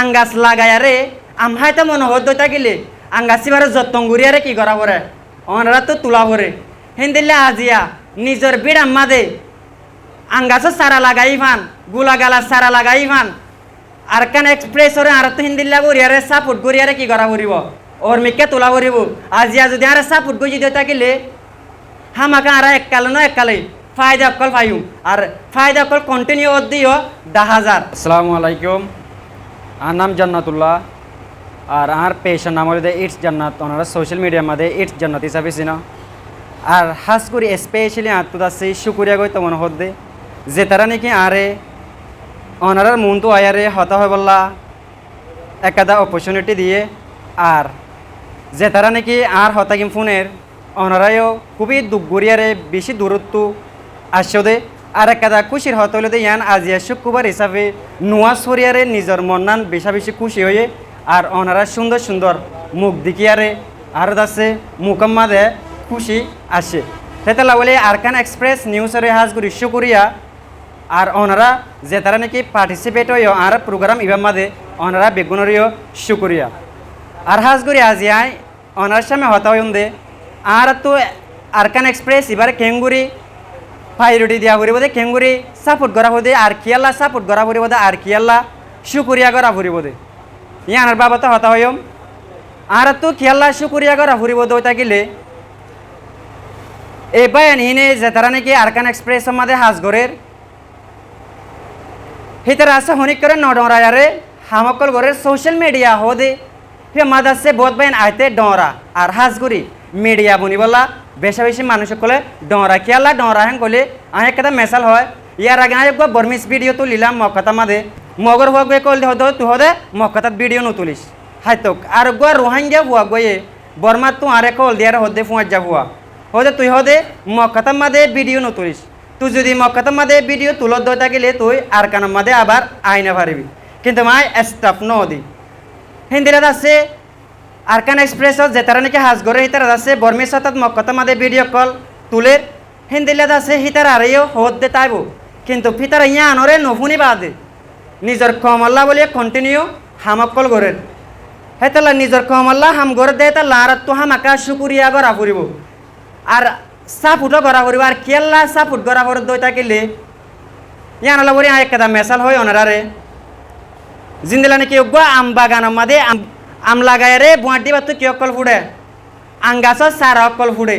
আঙ্গাস লাগায়ারে আমহাইতে মনে হদ্দইতা গেলে আঙ্গাসিবারে যত্ন গুড়িয়ারে কি করা পরে অনরা তো তুলা পরে হিন্দিলে আজিয়া নিজের বিড় আম্মাদে আঙ্গাসও সারা লাগাই ফান গুলাগালা সারা লাগাই ফান আরকান এক্সপ্রেসরে আর তো হিন্দিল্লা গুড়িয়ারে সাপোর্ট গুড়িয়ারে কি করা পড়িব ওর মিকে তোলা পড়িব আজিয়া যদি আর সাপোর্ট গুজি দিতে গেলে হামাকা আর এককালে নয় এককালে ফায়দা অকল ফাইম আর ফায়দা অকল কন্টিনিউ দিও 10,000। আসসালামু আলাইকুম। আর নাম জান্নাতুল্লাহ আর আর পেশার নাম হলো ইটস জান্নাত। ওনারা সোশ্যাল মিডিয়ার মধ্যে ইটস জান্নাত হিসাবে চিনা আর হাস করি স্পেশালি আত্মত আছে শুকুরিয়া গই তো মনে হদ্দে যে তারা নাকি আরে ওনারার মন তো আয়ারে হতা হয় বললা একাদা অপরচুনিটি দিয়ে আর যে তারা নাকি আর হতাকিম ফোনের ওনারাও খুবই দুঃখ গড়িয়ারে বেশি দূরত্ব আসছে দে আর একাদা খুশির হত হলে দে ইয়ান আজিয়া শুক্রবার হিসাবে নোয়া সরিয়ারে নিজের মন্নান বেশা বেশি খুশি হয়ে আর ওনারা সুন্দর সুন্দর মুখ দিকিয়ারে আর দাসে মুকাম্মাদে খুশি আসে সেটা বলে আরকান এক্সপ্রেস নিউজের হাজগুড়ি শুকুরিয়া আর ওনারা যে তারা নাকি পার্টিসিপেট হইও আর প্রোগ্রাম ইবার মাঝে ওনারা বেগুনরিও শুকুরিয়া আর হাজগুড়ি আজিয়ায় ওনার সামনে হতা হইম দে আর তো আরকান এক্সপ্রেস এবার কেঙ্গুরি ফাইরুটি দিয়া ফুরিব দে কেঙ্গুরি সাপোর্ট করা হতে আর কিয়াল্লা সাপোর্ট করা ফুরিব দে আর কিয়াল্লা শুকুরিয়া করা ফুরিব দে ইয়ানার বাবা তো হতা হইম আর তো কিয়াল্লা শুকুরিয়া করা ফুরিব দইতা গেলে এই বায়ান হিনে যে তারা নাকি আরকান এক্সপ্রেসের মাঝে হাজগরের হিতার আছে হনিক করে নডরায়ারে হামকল গরের সোশ্যাল মিডিয়া হদে হে মাদাসে বহুত বাইন আইতে ডরা আর হাজগুড়ি মিডিয়া বনি বলা বেশা বেশি মানুষ কলে ডরা কিয়ালা ডরা হ্যাঁ কলে আহে কেটা মেসাল হয় ইয়ার আগে আগে বর্মিস ভিডিও তুলিলাম মকতা মাদে মগর হুয়া গয়ে কল হতো তু হদে মকতাত ভিডিও নতুলিস হাইতক আর গুয়া রোহাঙ্গিয়া হুয়া গয়ে বর্মা তু আরে কল দিয়ার হদে ফুয়া যা হুয়া হদে তুই হদে মকতা মাদে ভিডিও নতুলিস তুই যদি মকতা মাদে ভিডিও তুলত দইতা গেলে তুই আর কানার মাদে আবার আইনা পারবি কিন্তু মাই স্টাফ নদি হিন্দিরাত আছে আরকান এক্সপ্রেসত যে তারা নাকি হাজগরে হিতারাত আছে বর্মির সাথে মকতা মাদে ভিডিও কল তুলের হিন্দিলাত আছে হিতার আরেও হদ দে তাইব কিন্তু ফিতার ইয়া আনরে নফুনি বাদে নিজের কমল্লা বলে কন্টিনিউ হামকল গরের হেতালা নিজের কমল্লা হাম গড় দে তা লারাত তো হামাকা শুকুরিয়া গড়া ফুরিব আর সাপুটও গড়া ফুরিব আর কেল্লা সাপুট গড়া ফুর দইতা গেলে ইয়ানলা বলি একটা মেসাল হয় ওনারারে জিন্দিলা নাকি আম বাগানের মাঝে আম লাগায় রে বুয়াটি বাতো কি অকল ফুড়ে আঙ্গাছর সারা অকল ফুড়ে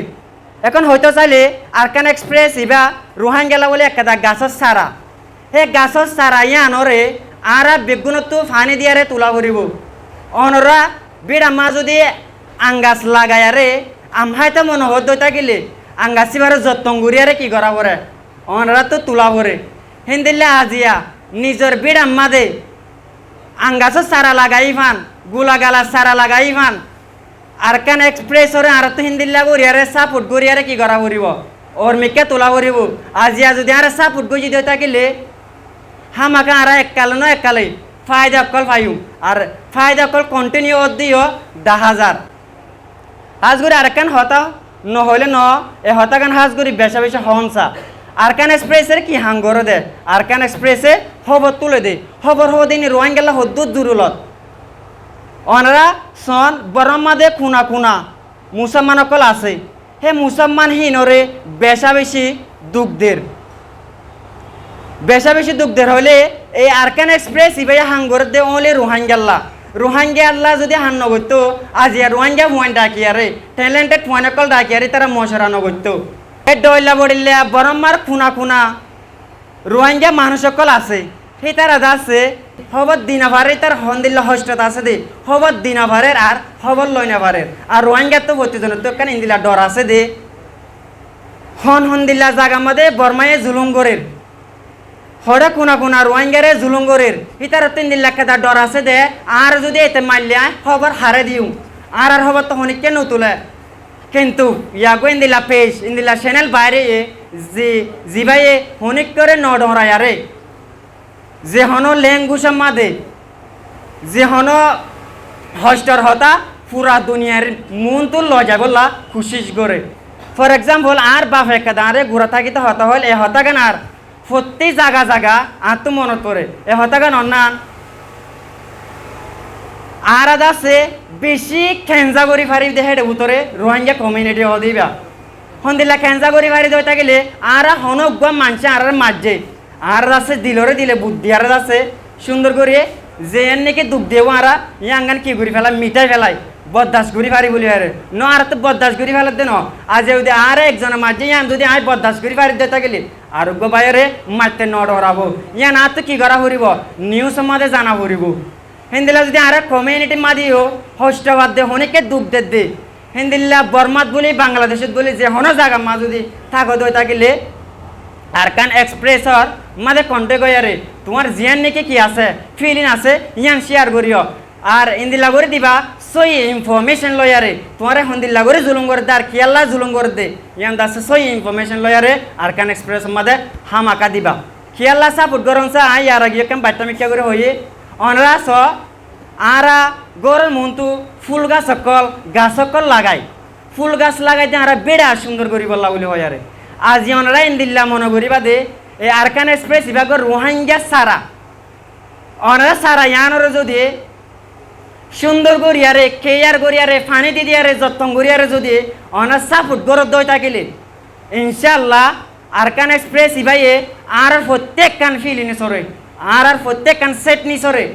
এখন হয়তো চাইলে আরকান এক্সপ্রেস ইবা রোহান গেলা বলে একটা গাছর সারা সেই গাছর সারা ইয়ানরে আর বেগুনতো ফানি দিয়ারে তোলা ফুরিব অনরা বিড় আমা যদি আঙ্গাছ লাগায় রে আমহাইতে মনে হদ্দইতা গেলে আঙ্গাছিবারে যত্ন গুড়িয়ারে কি করা পরে অনরা তো তোলা পরে হিন্দিলে আজিয়া নিজের বিড় আম্মা দে আঙ্গাছও সারা লাগাই ফান গুলাগালা সারা লাগাই ফান আরকান এক্সপ্রেসরে আর তো হিন্দিল্লা গুড়িয়ারে সাপোর্ট গুড়িয়ারে কি করা পড়িব ওর মিকে তোলা পড়িব আজিয়া যদি আর সাপোর্ট গুজি দিয়ে থাকিলে হামাকা আর এককালে নয় এককালে ফায়দা অকল ফাইম আর ফায়দা অকল কন্টিনিউ দিও 10,000 হাজগুড়ি আরকান হতা নহলে ন এ হতাকান হাজগুড়ি বেশা বেশা হনসা আরকান এক্সপ্রেসের কি হাঙ্গর দে আরকান এক্সপ্রেসে খবর তুলে দে খবর হব দিন রোয়ান গেলা হদ্দুত জুরুলত ওনারা সন বরম মাদে খুনা খুনা মুসলমান অকল আছে হে মুসলমান হিনরে বেশা বেশি দুঃখদের হলে এই আরকান এক্সপ্রেস ইবাই হাঙ্গর দে ওলে রোহাঙ্গিয়াল্লা যদি হান নগত্য আজিয়া রোহাঙ্গিয়া ফুয়ান ডাকিয়ারে ট্যালেন্টেড ফুয়ান অকল ডাকিয়ারে তারা মশরা নগত্য ডয়লা বড়িলে বরম্মার খুনা খুনা রোহিঙ্গা মানুষ সকল আছে সেই তারা আছে হবর দিনাভারে তার হন্দিল্লা হস্টত আছে দে হবর দিনাভারের আর হবর লয়নাভারের আর রোহিঙ্গা তো ভর্তিজন তো কেন ইন্দিলা ডর আছে দে হন্দিল্লা জাগা মধ্যে বর্মায়ে জুলুম গরের হরে কোনা কোনা রোহিঙ্গারে জুলুম গরের ইতার তিনদিল্লা কেদা ডর আছে দে আর যদি এতে মারলে হবর হারে দিও আর হবর তো হনিকে নতুলে কিন্তু ইয়াগো ইন্দিলা পেজ ইন্দিলা চ্যানেল বাইরে জিবাইয়ে হনিক করে নডরায় আরে যে হন ল্যাঙ্গুসের মাঝে যে হন হস্টর হতা পুরা দুনিয়ার মন তো লজা বললা খুশিস করে ফর এক্সাম্পল আর বাপ একটা দাঁড়ে ঘোরা থাকিতে হতা হল এ হতাগান আর প্রতি জায়গা আর তো মনত পড়ে এ হতাগান অন্যান আর আছে বেশি খেঞ্জা করি ফারি দেহে উতরে রোহিঙ্গা কমিউনিটি হদিবা হন্দিলা খেঞ্জা করি ফারি দইতা গেলে আর হনজ্ঞ মানছে আর মাঝে আর আছে দিলরে দিলে বুদ্ধি আর আছে সুন্দর করিয়ে যে নাকি দুঃখ দেব আর ইয়াঙ্গান কি করি ফেলা মিঠাই ফেলাই বদাস করি ফারি বলি আরে ন আর তো বদাস করি ফেলার দেন আজ যদি আর একজনের মাঝে ইয়ান যদি আয় বদাস করি ফারি দিতে গেলি আরোগ্য বাইরে মারতে নড়াবো ইয়ান আর তো কি করা ফুরিব নিউজ মাঝে জানা ফুরিব হিন্দিলা যদি আর কমিউনিটি মাদিও হোস্টাবাদ দে অনেকে দুঃখ দে হিন্দিল্লা বর্মাত বলি বাংলাদেশত বলি যে হনো জায়গা মা যদি থাকো দই থাকিলে আরকান এক্সপ্রেসর মাঝে কন্টেক্ট হয়ারে তোমার জিয়ান নাকি কি আছে ফিলিং আছে ইয়ান শেয়ার করিও আর ইন্দিল্লা করে দিবা সই ইনফরমেশন লয়ারে তোমার হন্দিল্লা করে জুলুম করে দে আর কিয়াল্লা জুলুম করে দে ইয়ান দাসে সই ইনফরমেশন লয়ারে আরকান এক্সপ্রেস মাঝে হামাকা দিবা কিয়াল্লা সাপোর্ট করংসা আই আর গিয়ে কেম বাট্টামিকা করে হইয়ে অনরা স আরা গরম মন্তু ফুল গাছ সকল লাগাই ফুল গাছ লাগাইতে আরা বেড়া সুন্দর করি বললা বলে হয় আরে আজ অনরা ইন্দিল্লা মনে করি বাদে এই আরকান এক্সপ্রেস বিভাগের রোহিঙ্গা সারা অনরা সারা ইয়ানর যদি সুন্দর করিয়ারে কেয়ার করিয়ারে ফানি দি দিয়ারে যত্ন করিয়ারে যদি অনার সাপোর্ট গরত দই থাকিলে ইনশাল্লাহ আরকান এক্সপ্রেস ইভাইয়ে আর প্রত্যেক কান ফিলিনি সরে আর প্রত্যেক কান সেট নি সরে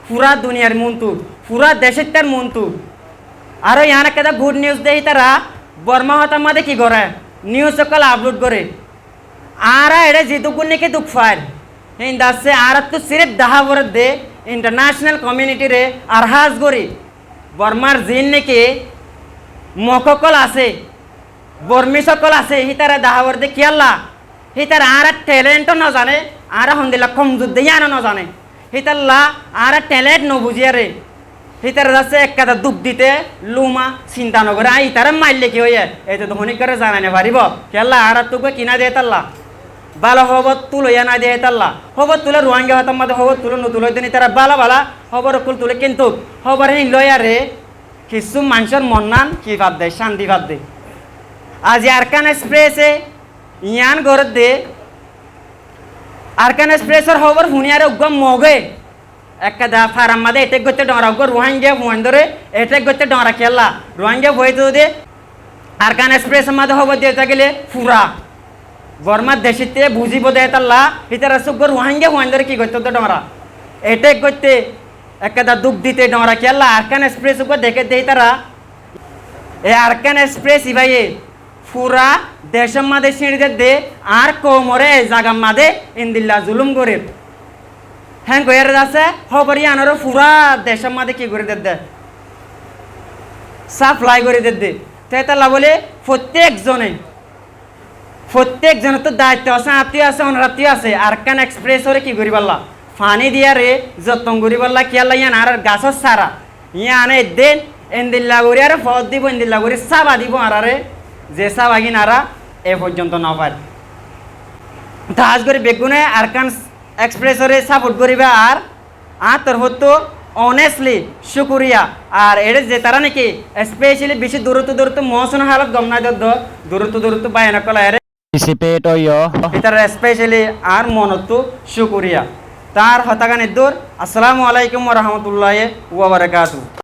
পুরা দুনিয়ার মন্তু পুরা দেশের তার মন্তু আরো ইয়ান একটা গুড নিউজ দেই তারা বর্মা হতার মাঝে কি করে নিউজ সকল আপলোড করে আর এটা যেটুকু নাকি দুঃখ ফায় হিন্দাসে আর তো সিরেফ দাহা বর দে ইন্টারন্যাশনাল কমিউনিটি রে আর হাজ করি বর্মার জিন নাকি মককল আছে বর্মী সকল আছে হিতারা দাহা বর দে কিয়াল্লা হিতার আর ট্যালেন্টও না জানে আর হন্দিলা কমজোর দিয়ে আনা না জানে হিতাল্লা আর ট্যালেন্ট ন বুঝিয়ারে হিতার যাচ্ছে এক কাদা দুঃখ দিতে লুমা চিন্তা নকরে আই তারা মারলে কি হইয়া এই তো ধনী করে জানানে পারিব কেল্লা আর তোকে কিনা দিয়ে তাল্লা বালা হবত তুলইয়া না দিয়ে তাল্লা হবত তুলে রোহিঙ্গা হতাম মাঝে হবত তুলে নতুলই দিন তারা বালা বালা হবর কুল তুলে কিন্তু হবর হি লয়ারে কিছু মানুষের মন নান কি ভাব দেয় শান্তি ভাব দেয় আজ আরকান এক্সপ্রেসে ইয়ান গরত দে আরকান এক্সপ্রেসর হবর হুনিয়ারে উগম মগে একটা দা ফারাম মাদে এটেক করতে ডরা গো রোহিঙ্গা হুয়ান ধরে এটেক করতে ডরা খেলা রোহিঙ্গা হয়ে তো দে আরকান এক্সপ্রেস মাদে হবর দিয়ে গেলে ফুরা বর্মার দেশিতে বুঝিব দেয় তাল্লা হিতার সুগ রোহিঙ্গা হুয়ান ধরে কি করতে তো ডরা এটেক করতে একটা দা দুঃখ দিতে ডরা খেলা আরকান এক্সপ্রেস উপর দেখে দেই তারা এই আরকান এক্সপ্রেস ইভাইয়ে ফুরা দেশের মাদে সিঁড়িতে দে আর কোমরে জাগা মাদে ইন্দিল্লা জুলুম করে হ্যাঁ কয়ার আছে হবরি আনারও ফুরা দেশের মাদে কি করে দে সাপ্লাই করে দে তেতালা বলে প্রত্যেকজনের তো দায়িত্ব আছে আত্মীয় আছে অনাত্মীয় আছে আরকান এক্সপ্রেসরে কি করি পারলা ফানি দিয়ারে যত্ন করি পারলা কিয়াল্লা ইয়ান আর গাছর সারা ইয়া আনে দেন এন্দিল্লা করি আর ফল দিব এন্দিল্লা করি চাবা দিব আরে যে চাবা কি নারা এ পর্যন্ত না পারে তাজ করে বেগুনে আরকান এক্সপ্রেসরে সাপোর্ট করিবা আর তোর হতো অনেস্টলি শুকুরিয়া আর এটা যে তারা নাকি স্পেশালি বেশি দূরত্ব মৌসুম হালত গম না দূরত্ব বায়না কলা এর participate or yo তারা স্পেশালি আর মনত শুকুরিয়া তার হতাগানের দূর আসসালামু আলাইকুম ওয়া রাহমাতুল্লাহি ওয়া বারাকাতুহু